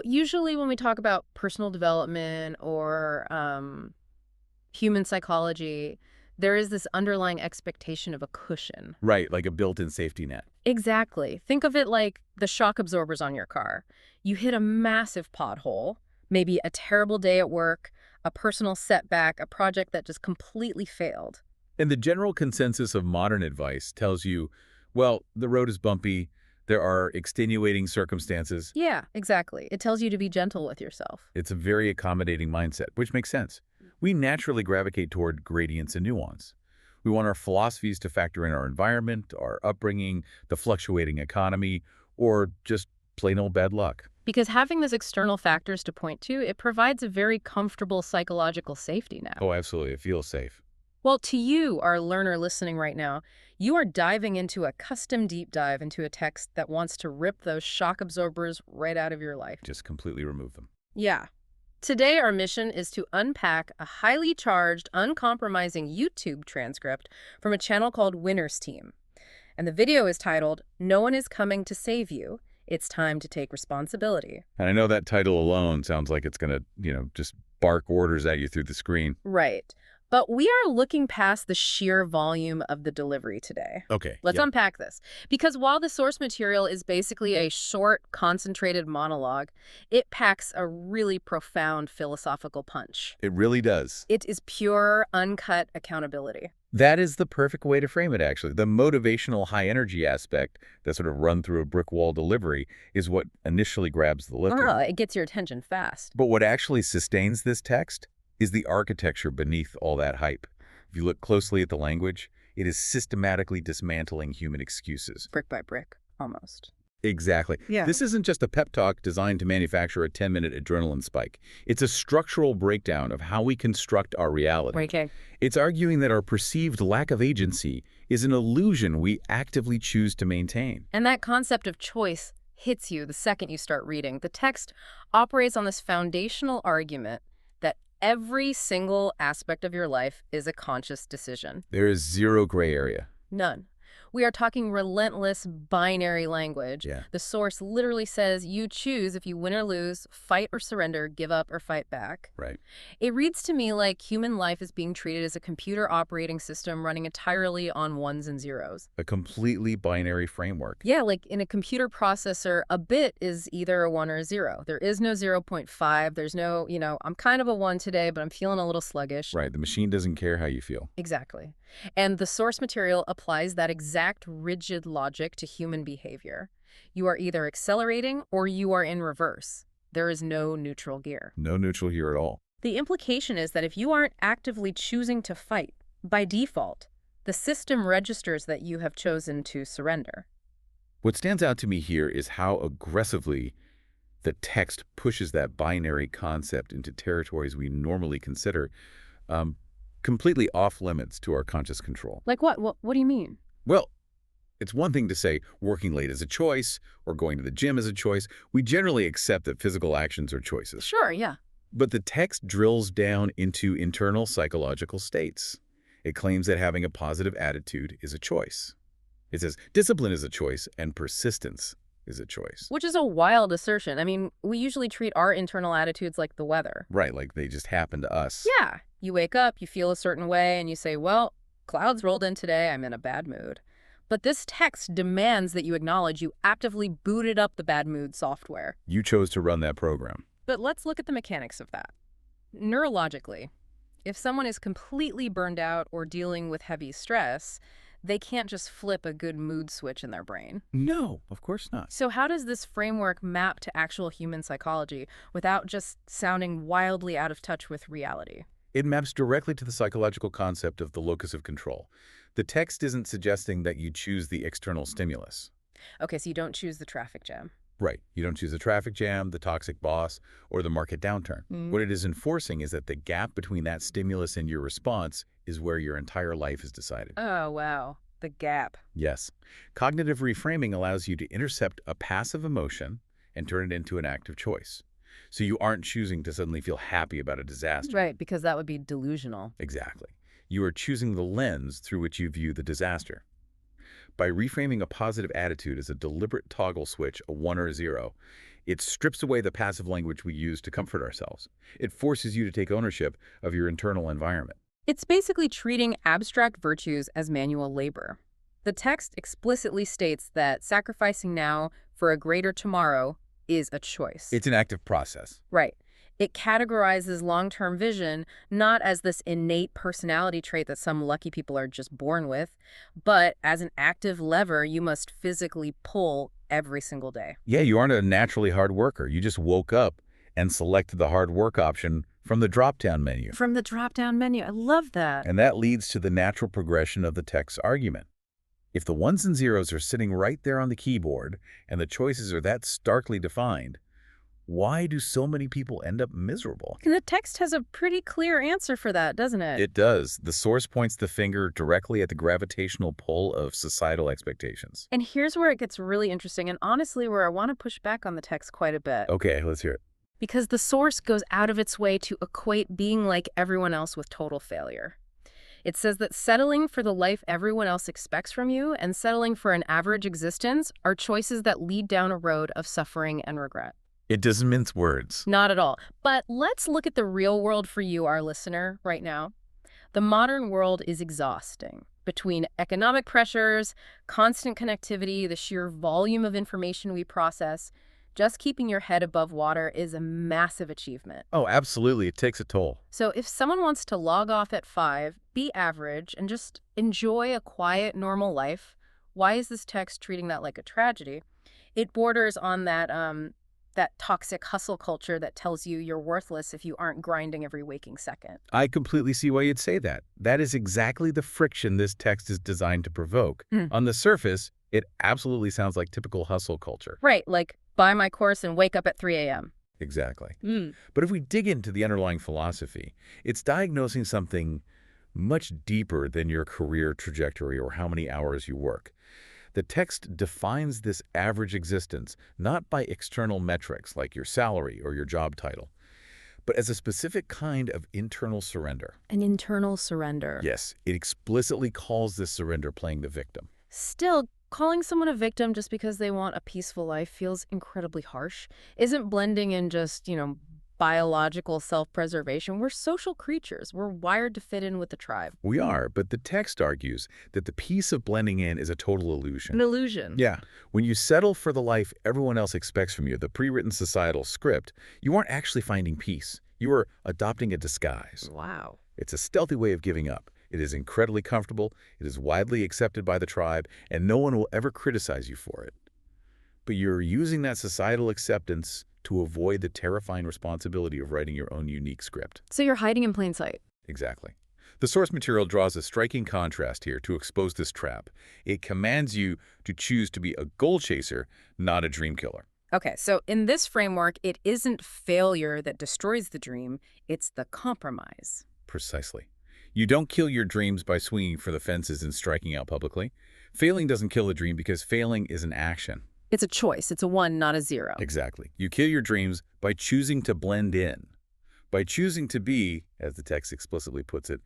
Usually when we talk about personal development or human psychology, there is this underlying expectation of a cushion. Right, like a built-in safety net. Exactly. Think of it like the shock absorbers on your car. You hit a massive pothole, maybe a terrible day at work, a personal setback, a project that just completely failed. And the general consensus of modern advice tells you, well, the road is bumpy, there are extenuating circumstances. Yeah, exactly. It tells you to be gentle with yourself. It's a very accommodating mindset, which makes sense. We naturally gravitate toward gradients and nuance. We want our philosophies to factor in our environment, our upbringing, the fluctuating economy, or just plain old bad luck. Because having these external factors to point to, it provides a very comfortable psychological safety net. Oh, absolutely. It feels safe. Well, to you, our learner listening right now, you are diving into a custom deep dive into a text that wants to rip those shock absorbers right out of your life. Just completely remove them. Yeah. Today, our mission is to unpack a highly charged, uncompromising YouTube transcript from a channel called Winner's Team. And the video is titled, "No One is Coming to Save You. It's Time to Take Responsibility." And I know that title alone sounds like it's going to, just bark orders at you through the screen. Right. But we are looking past the sheer volume of the delivery today. Okay. Let's yeah. unpack this. Because while the source material is basically a short, concentrated monologue, it packs a really profound philosophical punch. It really does. It is pure, uncut accountability. That is the perfect way to frame it, actually. The motivational high-energy aspect that sort of run through a brick wall delivery is what initially grabs the listener. It gets your attention fast. But what actually sustains this text is the architecture beneath all that hype. If you look closely at the language, it is systematically dismantling human excuses. Brick by brick, almost. Exactly. Yeah. This isn't just a pep talk designed to manufacture a 10-minute adrenaline spike. It's a structural breakdown of how we construct our reality. Okay. It's arguing that our perceived lack of agency is an illusion we actively choose to maintain. And that concept of choice hits you the second you start reading. The text operates on this foundational argument that every single aspect of your life is a conscious decision. There is zero gray area. None. We are talking relentless binary language. Yeah. The source literally says you choose if you win or lose, fight or surrender, give up or fight back. Right. It reads to me like human life is being treated as a computer operating system running entirely on ones and zeros. A completely binary framework. Yeah, like in a computer processor, a bit is either a 1 or a 0. There is no 0.5. There's no, I'm kind of a 1 today, but I'm feeling a little sluggish. Right. The machine doesn't care how you feel. Exactly. And the source material applies that exact rigid logic to human behavior. You are either accelerating or you are in reverse. There is no neutral gear. No neutral here at all. The implication is that if you aren't actively choosing to fight, by default, the system registers that you have chosen to surrender. What stands out to me here is how aggressively the text pushes that binary concept into territories we normally consider completely off limits to our conscious control. Like what? What do you mean? Well, it's one thing to say working late is a choice or going to the gym is a choice. We generally accept that physical actions are choices. Sure, yeah. But the text drills down into internal psychological states. It claims that having a positive attitude is a choice. It says discipline is a choice and persistence is a choice. Which is a wild assertion. I mean, we usually treat our internal attitudes like the weather. Right, like they just happen to us. Yeah. You wake up, you feel a certain way, and you say, well, clouds rolled in today, I'm in a bad mood. But this text demands that you acknowledge you actively booted up the bad mood software. You chose to run that program. But let's look at the mechanics of that. Neurologically, if someone is completely burned out or dealing with heavy stress, they can't just flip a good mood switch in their brain. No, of course not. So how does this framework map to actual human psychology without just sounding wildly out of touch with reality? It maps directly to the psychological concept of the locus of control. The text isn't suggesting that you choose the external stimulus. Okay, so you don't choose the traffic jam. Right. You don't choose the traffic jam, the toxic boss, or the market downturn. What it is enforcing is that the gap between that stimulus and your response is where your entire life is decided. Oh, wow. The gap. Yes. Cognitive reframing allows you to intercept a passive emotion and turn it into an active choice. So you aren't choosing to suddenly feel happy about a disaster. Right, because that would be delusional. Exactly. You are choosing the lens through which you view the disaster. By reframing a positive attitude as a deliberate toggle switch, a 1 or a 0, It strips away the passive language we use to comfort ourselves. It forces you to take ownership of your internal environment. It's basically treating abstract virtues as manual labor. The text explicitly states that sacrificing now for a greater tomorrow is a choice. It's an active process. Right. It categorizes long-term vision not as this innate personality trait that some lucky people are just born with, but as an active lever you must physically pull every single day. Yeah, you aren't a naturally hard worker. You just woke up and selected the hard work option from the drop-down menu. From the drop-down menu. I love that. And that leads to the natural progression of the text's argument. If the ones and zeros are sitting right there on the keyboard and the choices are that starkly defined, why do so many people end up miserable? And the text has a pretty clear answer for that, doesn't it? It does. The source points the finger directly at the gravitational pull of societal expectations. And here's where it gets really interesting, and honestly where I want to push back on the text quite a bit. Okay, let's hear it. Because the source goes out of its way to equate being like everyone else with total failure. It says that settling for the life everyone else expects from you and settling for an average existence are choices that lead down a road of suffering and regret. It doesn't mince words. Not at all. But let's look at the real world for you, our listener, right now. The modern world is exhausting. Between economic pressures, constant connectivity, the sheer volume of information we process, just keeping your head above water is a massive achievement. Oh, absolutely. It takes a toll. So if someone wants to log off at 5, be average, and just enjoy a quiet, normal life, why is this text treating that like a tragedy? It borders on that toxic hustle culture that tells you you're worthless if you aren't grinding every waking second. I completely see why you'd say that. That is exactly the friction this text is designed to provoke. On the surface, it absolutely sounds like typical hustle culture. Right, like buy my course and wake up at 3 a.m. Exactly. But if we dig into the underlying philosophy, it's diagnosing something much deeper than your career trajectory or how many hours you work. The text defines this average existence not by external metrics like your salary or your job title, but as a specific kind of internal surrender. An internal surrender. Yes, it explicitly calls this surrender playing the victim. Still, calling someone a victim just because they want a peaceful life feels incredibly harsh. Isn't blending in just, biological self-preservation? We're social creatures. We're wired to fit in with the tribe. We are, but the text argues that the peace of blending in is a total illusion. An illusion. Yeah. When you settle for the life everyone else expects from you, the pre-written societal script, you aren't actually finding peace. You are adopting a disguise. Wow. It's a stealthy way of giving up. It is incredibly comfortable, it is widely accepted by the tribe, and no one will ever criticize you for it. But you're using that societal acceptance to avoid the terrifying responsibility of writing your own unique script. So you're hiding in plain sight. Exactly. The source material draws a striking contrast here to expose this trap. It commands you to choose to be a goal chaser, not a dream killer. Okay, so in this framework, it isn't failure that destroys the dream, it's the compromise. Precisely. You don't kill your dreams by swinging for the fences and striking out publicly. Failing doesn't kill a dream because failing is an action. It's a choice. It's a 1, not a 0. Exactly. You kill your dreams by choosing to blend in, by choosing to be, as the text explicitly puts it,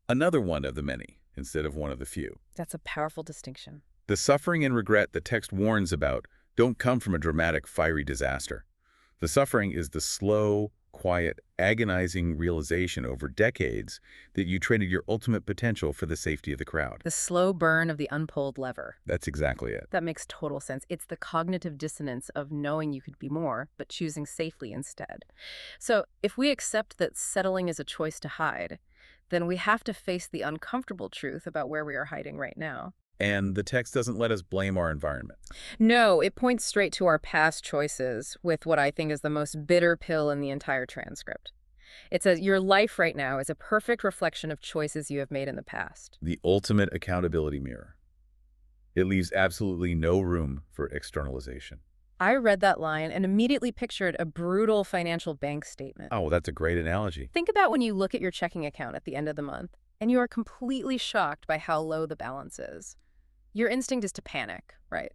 another one of the many instead of one of the few. That's a powerful distinction. The suffering and regret the text warns about don't come from a dramatic, fiery disaster. The suffering is the slow, quiet, agonizing realization over decades that you traded your ultimate potential for the safety of the crowd. The slow burn of the unpulled lever. That's exactly it. That makes total sense. It's the cognitive dissonance of knowing you could be more, but choosing safely instead. So if we accept that settling is a choice to hide, then we have to face the uncomfortable truth about where we are hiding right now. And the text doesn't let us blame our environment. No, it points straight to our past choices with what I think is the most bitter pill in the entire transcript. It says, your life right now is a perfect reflection of choices you have made in the past. The ultimate accountability mirror. It leaves absolutely no room for externalization. I read that line and immediately pictured a brutal financial bank statement. Oh, that's a great analogy. Think about when you look at your checking account at the end of the month and you are completely shocked by how low the balance is. Your instinct is to panic, right?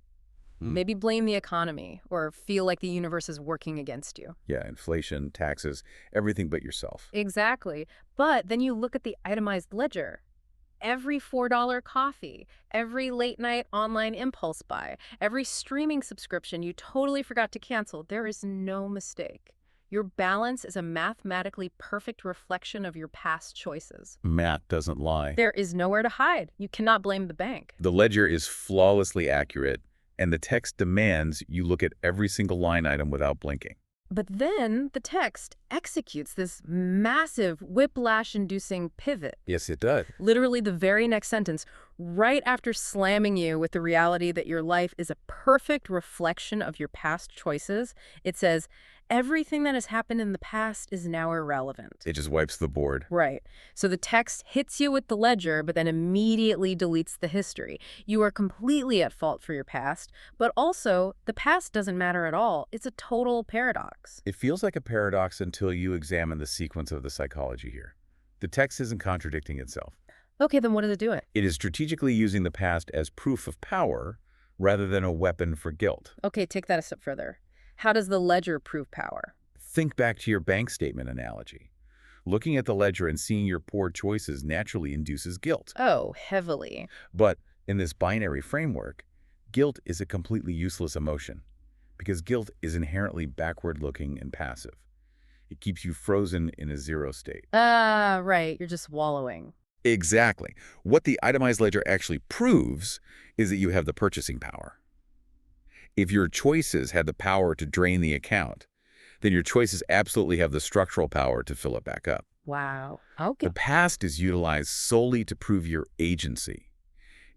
Maybe blame the economy or feel like the universe is working against you. Yeah, inflation, taxes, everything but yourself. Exactly. But then you look at the itemized ledger every $4 coffee, every late-night online impulse buy, every streaming subscription you totally forgot to cancel. There is no mistake. Your balance is a mathematically perfect reflection of your past choices. Math doesn't lie. There is nowhere to hide. You cannot blame the bank. The ledger is flawlessly accurate, and the text demands you look at every single line item without blinking. But then the text executes this massive whiplash-inducing pivot. Yes, it does. Literally the very next sentence, right after slamming you with the reality that your life is a perfect reflection of your past choices, it says, everything that has happened in the past is now irrelevant. It just wipes the board. Right. So the text hits you with the ledger, but then immediately deletes the history. You are completely at fault for your past, but also the past doesn't matter at all. It's a total paradox. It feels like a paradox until you examine the sequence of the psychology here. The text isn't contradicting itself. Okay, then what is it doing? It is strategically using the past as proof of power rather than a weapon for guilt. Okay, take that a step further. How does the ledger prove power? Think back to your bank statement analogy. Looking at the ledger and seeing your poor choices naturally induces guilt. Oh, heavily. But in this binary framework, guilt is a completely useless emotion because guilt is inherently backward-looking and passive. It keeps you frozen in a zero state. Right. You're just wallowing. Exactly. What the itemized ledger actually proves is that you have the purchasing power. If your choices had the power to drain the account, then your choices absolutely have the structural power to fill it back up. Wow. Okay. The past is utilized solely to prove your agency.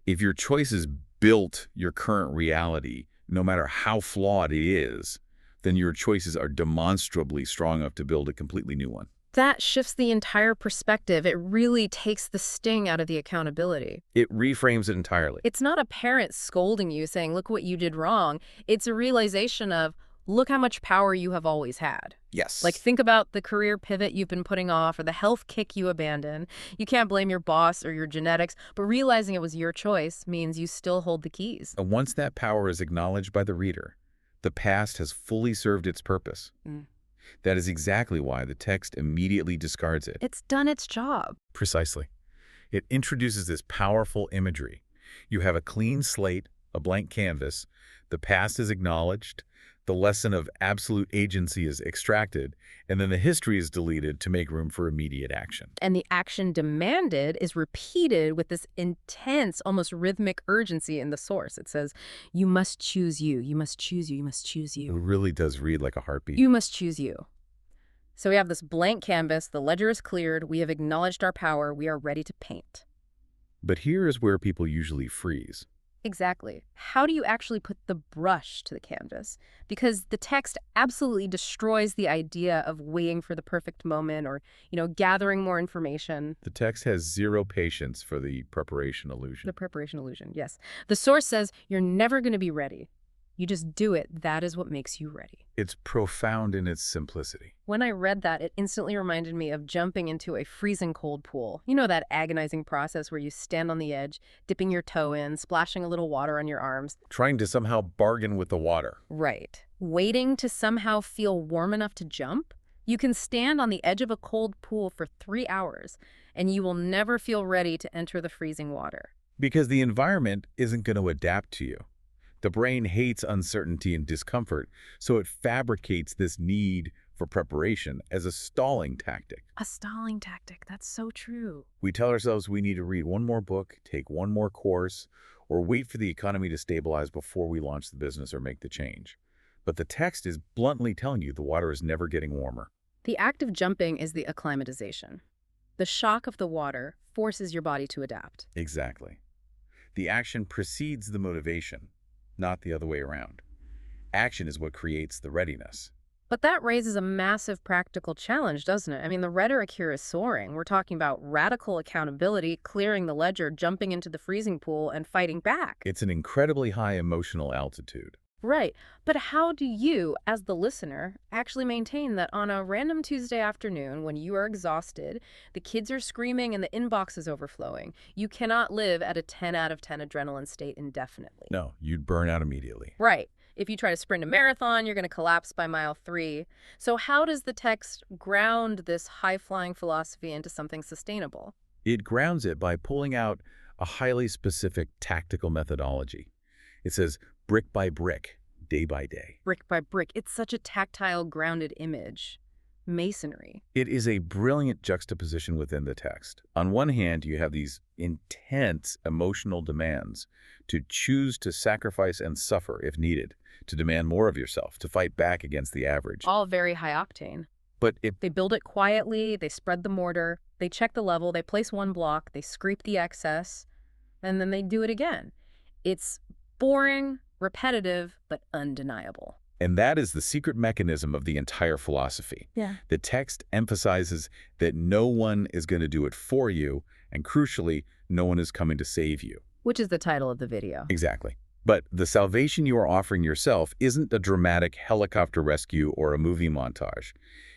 If your choices built your current reality, no matter how flawed it is, then your choices are demonstrably strong enough to build a completely new one. That shifts the entire perspective. It really takes the sting out of the accountability. It reframes it entirely. It's not a parent scolding you saying, look what you did wrong. It's a realization of, look how much power you have always had. Yes. Like, think about the career pivot you've been putting off or the health kick you abandoned. You can't blame your boss or your genetics, but realizing it was your choice means you still hold the keys. And once that power is acknowledged by the reader, the past has fully served its purpose. That is exactly why the text immediately discards it. It's done its job. Precisely. It introduces this powerful imagery. You have a clean slate, a blank canvas, the past is acknowledged, the lesson of absolute agency is extracted, and then the history is deleted to make room for immediate action. And the action demanded is repeated with this intense, almost rhythmic urgency in the source. It says, you must choose you, you must choose you, you must choose It you. really does read like a heartbeat. You must choose you. So we have this blank canvas, the ledger is cleared, we have acknowledged our power, we are ready to paint. But here is where people usually freeze. Exactly. How do you actually put the brush to the canvas? Because the text absolutely destroys the idea of waiting for the perfect moment or, gathering more information. The text has zero patience for the preparation illusion. The preparation illusion, yes. The source says you're never going to be ready. You just do it. That is what makes you ready. It's profound in its simplicity. When I read that, it instantly reminded me of jumping into a freezing cold pool. You know that agonizing process where you stand on the edge, dipping your toe in, splashing a little water on your arms. Trying to somehow bargain with the water. Right. Waiting to somehow feel warm enough to jump? You can stand on the edge of a cold pool for 3 hours, and you will never feel ready to enter the freezing water. Because the environment isn't going to adapt to you. The brain hates uncertainty and discomfort, so it fabricates this need for preparation as a stalling tactic. A stalling tactic. That's so true. We tell ourselves we need to read one more book, take one more course, or wait for the economy to stabilize before we launch the business or make the change. But the text is bluntly telling you the water is never getting warmer. The act of jumping is the acclimatization. The shock of the water forces your body to adapt. Exactly. The action precedes the motivation, not the other way around. Action is what creates the readiness. But that raises a massive practical challenge, doesn't it? I mean, the rhetoric here is soaring. We're talking about radical accountability, clearing the ledger, jumping into the freezing pool, and fighting back. It's an incredibly high emotional altitude. Right. But how do you, as the listener, actually maintain that on a random Tuesday afternoon when you are exhausted, the kids are screaming and the inbox is overflowing, you cannot live at a 10 out of 10 adrenaline state indefinitely? No, you'd burn out immediately. Right. If you try to sprint a marathon, you're going to collapse by mile 3. So how does the text ground this high-flying philosophy into something sustainable? It grounds it by pulling out a highly specific tactical methodology. It says brick by brick, day by day. Brick by brick. It's such a tactile, grounded image. Masonry. It is a brilliant juxtaposition within the text. On one hand, you have these intense emotional demands to choose to sacrifice and suffer if needed, to demand more of yourself, to fight back against the average. All very high octane. But if They build it quietly, they spread the mortar, they check the level, they place one block, they scrape the excess, and then they do it again. It's boring, repetitive, but undeniable. And that is the secret mechanism of the entire philosophy. Yeah. The text emphasizes that no one is going to do it for you, and crucially, no one is coming to save you. Which is the title of the video. Exactly. But the salvation you are offering yourself isn't a dramatic helicopter rescue or a movie montage.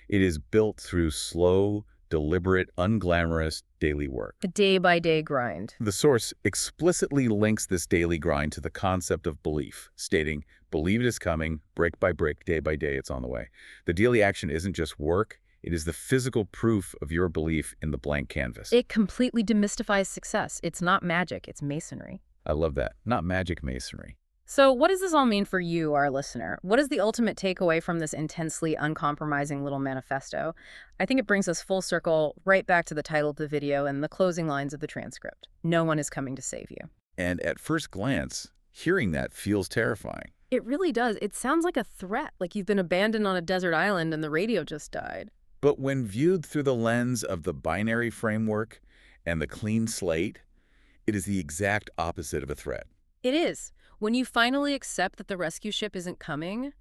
It is built through slow, deliberate, unglamorous daily work. A day-by-day grind. The source explicitly links this daily grind to the concept of belief, stating, believe it is coming, brick by brick, day by day, it's on the way. The daily action isn't just work, it is the physical proof of your belief in the blank canvas. It completely demystifies success. It's not magic, it's masonry. I love that. Not magic masonry. So what does this all mean for you, our listener? What is the ultimate takeaway from this intensely uncompromising little manifesto? I think it brings us full circle right back to the title of the video and the closing lines of the transcript. No one is coming to save you. And at first glance, hearing that feels terrifying. It really does. It sounds like a threat, like you've been abandoned on a desert island and the radio just died. But when viewed through the lens of the binary framework and the clean slate, it is the exact opposite of a threat. It is. When you finally accept that the rescue ship isn't coming,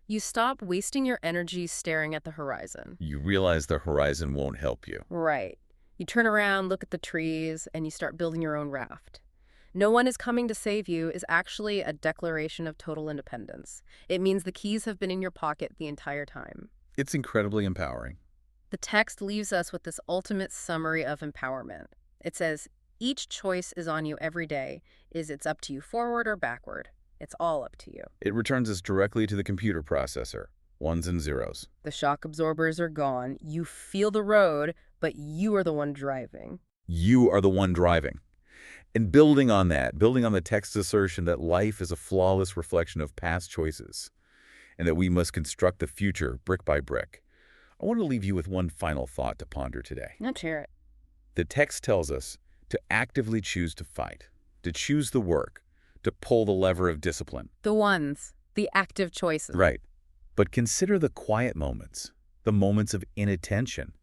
you stop wasting your energy staring at the horizon. You realize the horizon won't help you. Right. You turn around, look at the trees, and you start building your own raft. No one is coming to save you is actually a declaration of total independence. It means the keys have been in your pocket the entire time. It's incredibly empowering. The text leaves us with this ultimate summary of empowerment. It says, each choice is on you every day. It's up to you forward or backward. It's all up to you. It returns us directly to the computer processor, ones and zeros. The shock absorbers are gone. You feel the road, but you are the one driving. You are the one driving. And building on that, building on the text's assertion that life is a flawless reflection of past choices and that we must construct the future brick by brick, I want to leave you with one final thought to ponder today. Let's hear it. The text tells us to actively choose to fight, to choose the work, to pull the lever of discipline. The ones, the active choices. Right. But consider the quiet moments, the moments of inattention.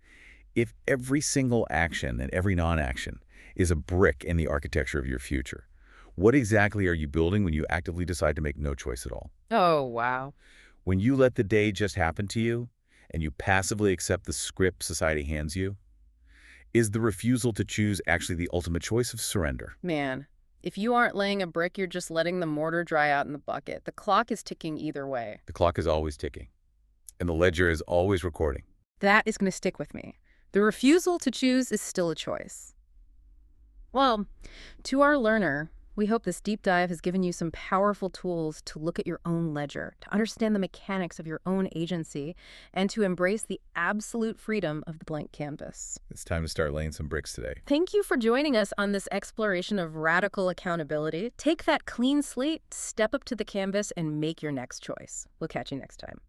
If every single action and every non-action is a brick in the architecture of your future, what exactly are you building when you actively decide to make no choice at all? Oh, wow. When you let the day just happen to you and you passively accept the script society hands you, is the refusal to choose actually the ultimate choice of surrender? Man, if you aren't laying a brick, you're just letting the mortar dry out in the bucket. The clock is ticking either way. The clock is always ticking, and the ledger is always recording. That is going to stick with me. The refusal to choose is still a choice. Well, to our learner, we hope this deep dive has given you some powerful tools to look at your own ledger, to understand the mechanics of your own agency, and to embrace the absolute freedom of the blank canvas. It's time to start laying some bricks today. Thank you for joining us on this exploration of radical accountability. Take that clean slate, step up to the canvas, and make your next choice. We'll catch you next time.